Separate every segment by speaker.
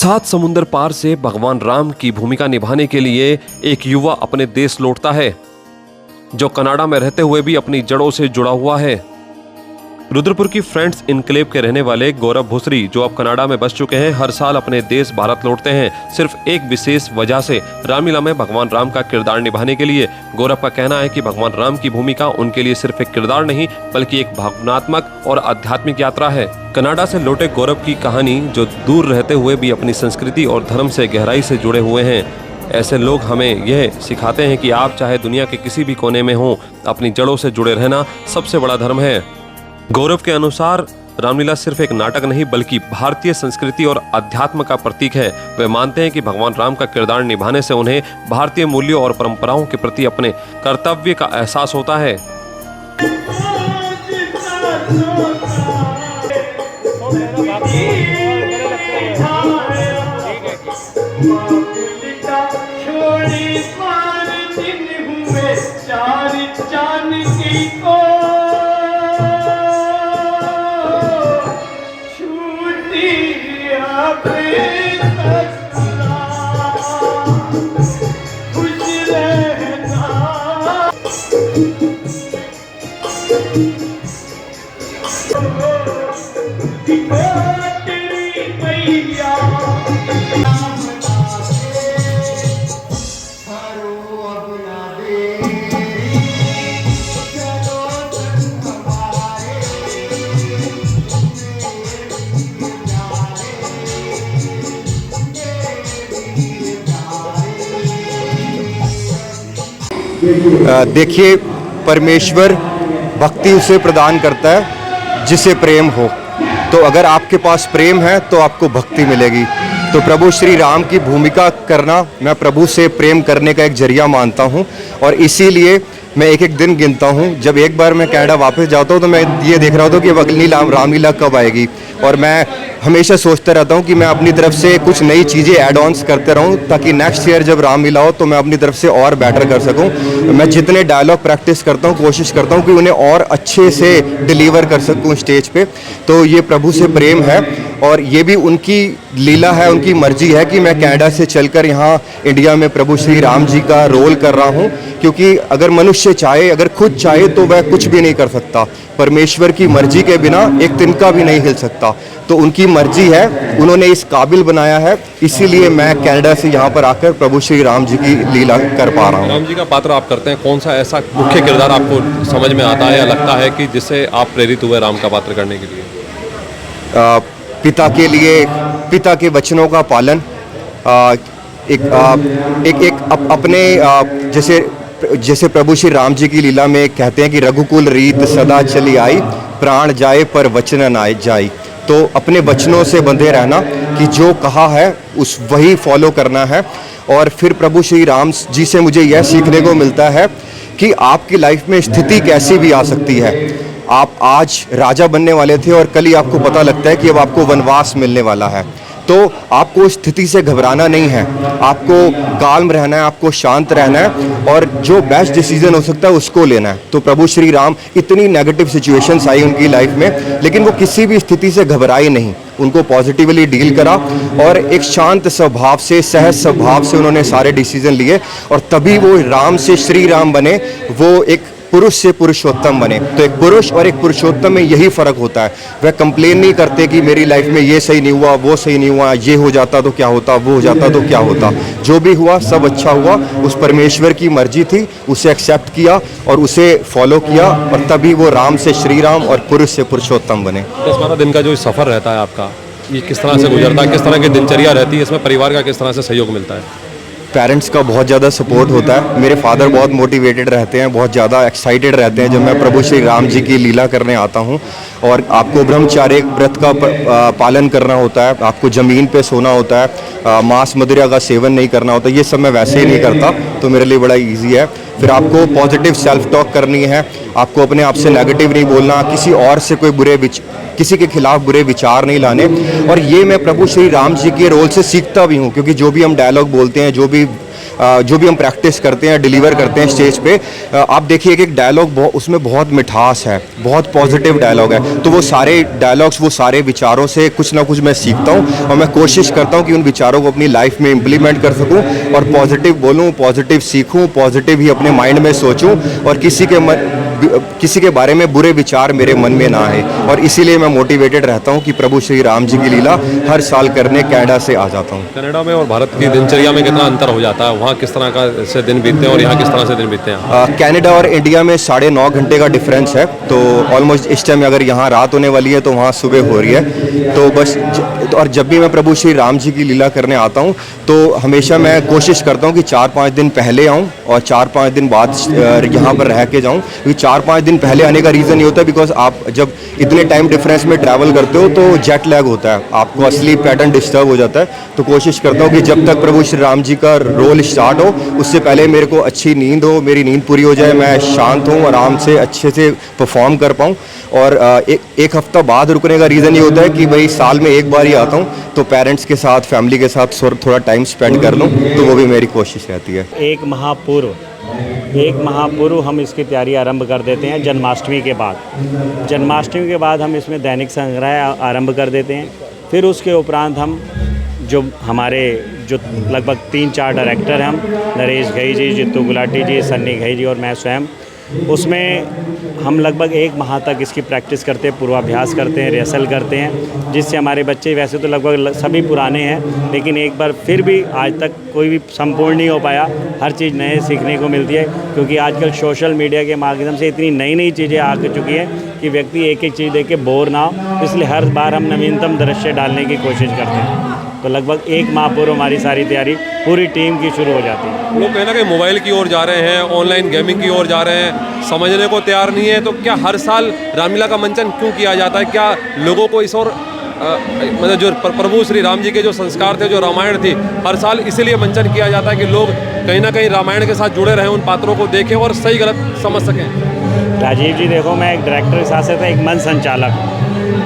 Speaker 1: सात समुंदर पार से भगवान राम की भूमिका निभाने के लिए एक युवा अपने देश लौटता है, जो कनाडा में रहते हुए भी अपनी जड़ों से जुड़ा हुआ है। रुद्रपुर की फ्रेंड्स इनक्लेव के रहने वाले गौरव भुसरी, जो अब कनाडा में बस चुके हैं, हर साल अपने देश भारत लौटते हैं, सिर्फ एक विशेष वजह से, रामलीला में भगवान राम का किरदार निभाने के लिए। गौरव का कहना है कि भगवान राम की भूमिका उनके लिए सिर्फ एक किरदार नहीं, बल्कि एक भावनात्मक और आध्यात्मिक यात्रा है। कनाडा से लौटे गौरव की कहानी, जो दूर रहते हुए भी अपनी संस्कृति और धर्म से गहराई से जुड़े हुए हैं। ऐसे लोग हमें यह सिखाते हैं कि आप चाहे दुनिया के किसी भी कोने में हों, अपनी जड़ों से जुड़े रहना सबसे बड़ा धर्म है। गौरव के अनुसार रामलीला सिर्फ एक नाटक नहीं, बल्कि भारतीय संस्कृति और अध्यात्म का प्रतीक है। वे मानते हैं कि भगवान राम का किरदार निभाने से उन्हें भारतीय मूल्यों और परंपराओं के प्रति अपने कर्तव्य का एहसास होता है।
Speaker 2: देखिए, परमेश्वर भक्ति उसे प्रदान करता है जिसे प्रेम हो। तो अगर आपके पास प्रेम है तो आपको भक्ति मिलेगी। तो प्रभु श्री राम की भूमिका करना मैं प्रभु से प्रेम करने का एक जरिया मानता हूँ, और इसीलिए मैं एक एक दिन गिनता हूँ। जब एक बार मैं कनाडा वापस जाता हूँ तो मैं ये देख रहा होता हूँ कि अब अगली रामलीला कब आएगी, और मैं हमेशा सोचता रहता हूँ कि मैं अपनी तरफ से कुछ नई चीज़ें ऐड ऑन्स करते रहूँ, ताकि नेक्स्ट ईयर जब रामलीला हो तो मैं अपनी तरफ से और बेटर कर सकूँ। मैं जितने डायलॉग प्रैक्टिस करता हूँ, कोशिश करता हूँ कि उन्हें और अच्छे से डिलीवर कर सकूँ स्टेज पे। तो ये प्रभु से प्रेम है, और ये भी उनकी लीला है, उनकी मर्जी है कि मैं कनाडा से चलकर यहाँ इंडिया में प्रभु श्री राम जी का रोल कर रहा हूँ। क्योंकि अगर मनुष्य चाहे, अगर खुद चाहे, तो वह कुछ भी नहीं कर सकता। परमेश्वर की मर्जी के बिना एक तिनका भी नहीं हिल सकता। तो उनकी मर्जी है, उन्होंने इस काबिल बनाया है, इसीलिए मैं कनाडा से यहाँ पर आकर प्रभु श्री राम जी की लीला कर पा रहा हूँ।
Speaker 1: राम जी का पात्र आप करते हैं, कौन सा ऐसा मुख्य किरदार आपको समझ में आता है या लगता है कि जिससे आप प्रेरित हुए राम का पात्र करने के लिए?
Speaker 2: पिता के लिए, पिता के वचनों का पालन, अपने जैसे प्रभु श्री राम जी की लीला में कहते हैं कि रघुकुल रीत सदा चली आई, प्राण जाए पर वचन न जाई। तो अपने वचनों से बंधे रहना कि जो कहा है उस वही फॉलो करना है। और फिर प्रभु श्री राम जी से मुझे यह सीखने को मिलता है कि आपकी लाइफ में स्थिति कैसी भी आ सकती है। आप आज राजा बनने वाले थे और कल ही आपको पता लगता है कि अब आपको वनवास मिलने वाला है। तो आपको स्थिति से घबराना नहीं है, आपको काल्म रहना है, आपको शांत रहना है, और जो बेस्ट डिसीजन हो सकता है उसको लेना है। तो प्रभु श्री राम, इतनी नेगेटिव सिचुएशंस आई उनकी लाइफ में, लेकिन वो किसी भी स्थिति से घबराए नहीं, उनको पॉजिटिवली डील करा, और एक शांत स्वभाव से, सहज स्वभाव से उन्होंने सारे डिसीजन लिए, और तभी वो राम से श्री राम बने, वो एक पुरुष से पुरुषोत्तम बने। तो एक पुरुष और एक पुरुषोत्तम में यही फर्क होता है। वह कंप्लेन नहीं करते कि मेरी लाइफ में ये सही नहीं हुआ, वो सही नहीं हुआ, ये हो जाता तो क्या होता, वो हो जाता तो क्या होता। जो भी हुआ सब अच्छा हुआ, उस परमेश्वर की मर्जी थी, उसे एक्सेप्ट किया और उसे फॉलो किया, और तभी वो राम से श्री राम और पुरुष से पुरुषोत्तम बने।
Speaker 1: 10-12 दिन का जो सफ़र रहता है आपका, ये किस तरह से गुजरता है, किस तरह की दिनचर्या रहती है, इसमें परिवार का किस तरह से सहयोग मिलता है?
Speaker 2: पेरेंट्स का बहुत ज़्यादा सपोर्ट होता है। मेरे फादर बहुत मोटिवेटेड रहते हैं, बहुत ज़्यादा एक्साइटेड रहते हैं जब मैं प्रभु श्री राम जी की लीला करने आता हूं। और आपको ब्रह्मचार्य व्रत का पालन करना होता है, आपको ज़मीन पे सोना होता है, मांस मदिरा का सेवन नहीं करना होता। ये सब मैं वैसे ही नहीं करता, तो मेरे लिए बड़ा ईजी है। फिर आपको पॉजिटिव सेल्फ टॉक करनी है, आपको अपने आप से नेगेटिव नहीं बोलना, किसी और से कोई किसी के खिलाफ बुरे विचार नहीं लाने। और ये मैं प्रभु श्री राम जी के रोल से सीखता भी हूँ, क्योंकि जो भी हम डायलॉग बोलते हैं, जो भी जो भी हम प्रैक्टिस करते हैं, डिलीवर करते हैं स्टेज पे, आप देखिए कि एक डायलॉग उसमें बहुत मिठास है, बहुत पॉजिटिव डायलॉग है। तो वो सारे डायलॉग्स, वो सारे विचारों से कुछ ना कुछ मैं सीखता हूँ और मैं कोशिश करता हूँ कि उन विचारों को अपनी लाइफ में इम्प्लीमेंट कर सकूँ और पॉजिटिव बोलूँ, पॉजिटिव सीखूँ, पॉजिटिव ही अपने माइंड में सोचूँ और किसी के बारे में बुरे विचार मेरे मन में ना आए। और इसीलिए मैं मोटिवेटेड रहता हूँ कि प्रभु श्री राम जी की लीला हर साल करने कनाडा से आ जाता हूँ।
Speaker 1: कनाडा में और भारत की दिनचर्या में कितना अंतर हो जाता है? वहाँ किस तरह का से दिन बीतते हैं और यहाँ किस तरह से दिन बीतते हैं?
Speaker 2: कनाडा और इंडिया में 9.5 घंटे का डिफरेंस है। तो ऑलमोस्ट इस टाइम अगर यहाँ रात होने वाली है तो वहाँ सुबह हो रही है। तो बस और जब भी मैं प्रभु श्री राम जी की लीला करने आता हूँ तो हमेशा मैं कोशिश करता हूँ कि 4-5 दिन पहले आऊँ और 4-5 दिन बाद यहाँ पर रह के जाऊँ। क्योंकि 4-5 दिन पहले आने का रीज़न ये होता है बिकॉज आप जब इतने टाइम डिफरेंस में ट्रैवल करते हो तो जेट लैग होता है, आपको असली पैटर्न डिस्टर्ब हो जाता है। तो कोशिश करता हूँ कि जब तक प्रभु श्री राम जी का रोल स्टार्ट हो उससे पहले मेरे को अच्छी नींद हो, मेरी नींद पूरी हो जाए, मैं शांत हूँ, आराम से अच्छे से परफॉर्म कर पाऊँ। और एक हफ्ता बाद रुकने का रीज़न ये होता है कि भाई साल में एक बार ही आता हूँ तो पेरेंट्स के साथ, फैमिली के साथ थोड़ा टाइम स्पेंड कर लूँ, तो वो भी मेरी कोशिश रहती है।
Speaker 3: एक माह पूर्व हम इसकी तैयारी आरंभ कर देते हैं। जन्माष्टमी के बाद हम इसमें दैनिक संग्रह आरंभ कर देते हैं। फिर उसके उपरांत हम जो लगभग 3-4 डायरेक्टर हैं, हम नरेश घई जी, जित्तू गुलाटी जी, सन्नी घई जी और मैं स्वयं, उसमें हम लगभग 1 माह तक इसकी प्रैक्टिस करते हैं, पूर्वाभ्यास करते हैं, रिहर्सल करते हैं, जिससे हमारे बच्चे वैसे तो लगभग सभी पुराने हैं लेकिन एक बार फिर भी आज तक कोई भी संपूर्ण नहीं हो पाया। हर चीज़ नए सीखने को मिलती है क्योंकि आजकल सोशल मीडिया के माध्यम से इतनी नई चीज़ें आ चुकी हैं कि व्यक्ति एक चीज़ देख के बोर ना हो, इसलिए हर बार हम नवीनतम दृश्य डालने की कोशिश करते हैं। तो लगभग 1 माह पूर्व हमारी सारी तैयारी पूरी टीम की शुरू हो जाती है।
Speaker 1: लोग कहीं ना कहीं मोबाइल की ओर जा रहे हैं, ऑनलाइन गेमिंग की ओर जा रहे हैं, समझने को तैयार नहीं है। तो क्या हर साल रामलीला का मंचन क्यों किया जाता है? क्या लोगों को इस ओर मतलब जो प्रभु श्री राम जी के जो संस्कार थे, जो रामायण थी, हर साल इसीलिए मंचन किया जाता है कि लोग कहीं ना कहीं रामायण के साथ जुड़े रहें, उन पात्रों को देखें और सही गलत समझ सकें?
Speaker 3: राजीव जी देखो, मैं एक डायरेक्टर के साथ साथ एक मंच संचालक,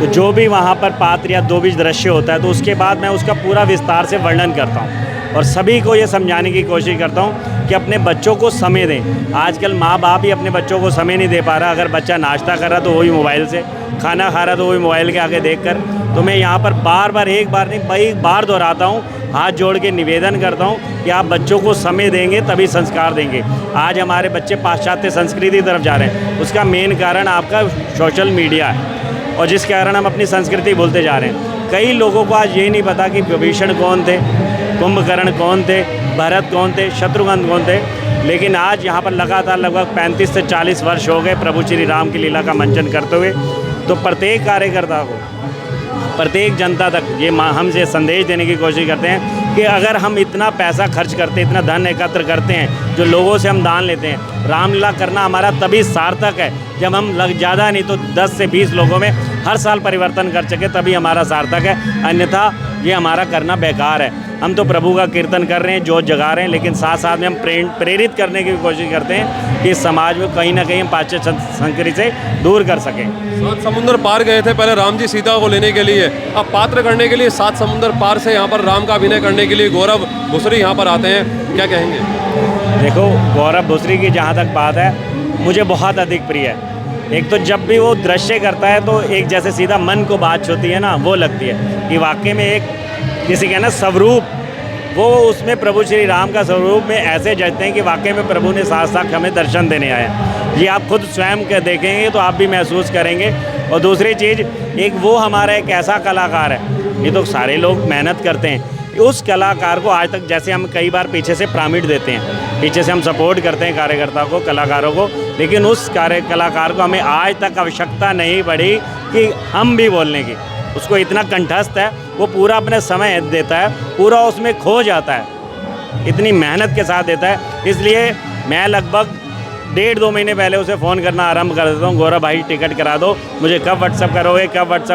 Speaker 3: तो जो भी वहाँ पर पात्र या दो बीच दृश्य होता है तो उसके बाद मैं उसका पूरा विस्तार से वर्णन करता हूँ और सभी को ये समझाने की कोशिश करता हूँ कि अपने बच्चों को समय दें। आजकल माँ बाप ही अपने बच्चों को समय नहीं दे पा रहा। अगर बच्चा नाश्ता कर रहा तो वही मोबाइल से, खाना खा रहा तो वही मोबाइल के आगे देखकर। तो मैं यहाँ पर बार एक बार दोहराता हूँ, हाथ जोड़ के निवेदन करता हूँ कि आप बच्चों को समय देंगे तभी संस्कार देंगे। आज हमारे बच्चे पाश्चात्य संस्कृति की तरफ जा रहे हैं, उसका मेन कारण आपका सोशल मीडिया है और जिस कारण हम अपनी संस्कृति भूलते जा रहे हैं। कई लोगों को आज ये नहीं पता कि विभीषण कौन थे, कुंभकर्ण कौन थे, भरत कौन थे, शत्रुघ्न कौन थे। लेकिन आज यहाँ पर लगातार लगभग 35 से 40 वर्ष हो गए प्रभु श्री राम की लीला का मंचन करते हुए। तो प्रत्येक कार्यकर्ता को, प्रत्येक जनता तक ये हम ये संदेश देने की कोशिश करते हैं कि अगर हम इतना पैसा खर्च करते हैं, इतना धन एकत्र करते हैं, जो लोगों से हम दान लेते हैं, रामलीला करना हमारा तभी सार्थक है जब हम ज़्यादा नहीं तो 10 से 20 लोगों में हर साल परिवर्तन कर सके, तभी हमारा सार्थक है। अन्यथा ये हमारा करना बेकार है। हम तो प्रभु का कीर्तन कर रहे हैं, जोत जगा रहे हैं, लेकिन साथ साथ में हम प्रेरित करने की कोशिश करते हैं कि समाज में कहीं ना कहीं हम पाश्चात्य संस्कृति से दूर कर सकें।
Speaker 1: 7 समुंदर पार गए थे पहले राम जी सीता को लेने के लिए, अब पात्र करने के लिए 7 समुंदर पार से यहाँ पर राम का अभिनय करने के लिए गौरव भुसरी यहाँ पर आते हैं। क्या कहेंगे?
Speaker 3: देखो, गौरव भुसरी की जहाँ तक बात है, मुझे बहुत अधिक प्रिय है। एक तो जब भी वो दृश्य करता है तो एक जैसे सीधा मन को बात होती है ना, वो लगती है कि वाकई में एक किसी का ना स्वरूप, वो उसमें प्रभु श्री राम का स्वरूप में ऐसे जचते हैं कि वाकई में प्रभु ने साथ हमें दर्शन देने आया। ये आप खुद स्वयं के देखेंगे तो आप भी महसूस करेंगे। और दूसरी चीज़, एक वो हमारा एक ऐसा कलाकार है, ये तो सारे लोग मेहनत करते हैं, उस कलाकार को आज तक, जैसे हम कई बार पीछे से पिरामिड देते हैं, पीछे से हम सपोर्ट करते हैं कार्यकर्ता को, कलाकारों को, लेकिन उस कलाकार को हमें आज तक आवश्यकता नहीं पड़ी कि हम भी बोलने की। उसको इतना कंठस्थ है, वो पूरा अपने समय देता है, पूरा उसमें खो जाता है, इतनी मेहनत के साथ देता है। इसलिए मैं लगभग 1.5-2 महीने पहले उसे फ़ोन करना आरंभ कर देता हूँ, गौरव भाई टिकट करा दो, मुझे कब व्हाट्सअप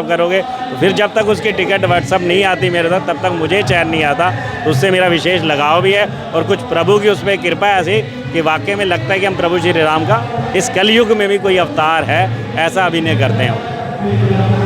Speaker 3: करोगे। तो फिर जब तक उसकी टिकट व्हाट्सअप नहीं आती मेरे साथ, तब तक मुझे चैन नहीं आता। उससे मेरा विशेष लगाव भी है और कुछ प्रभु की उस पर कृपा है ऐसी कि वाकई में लगता है कि हम प्रभु श्री राम का इस कलयुग में भी कोई अवतार है, ऐसा अभिनय करते हैं।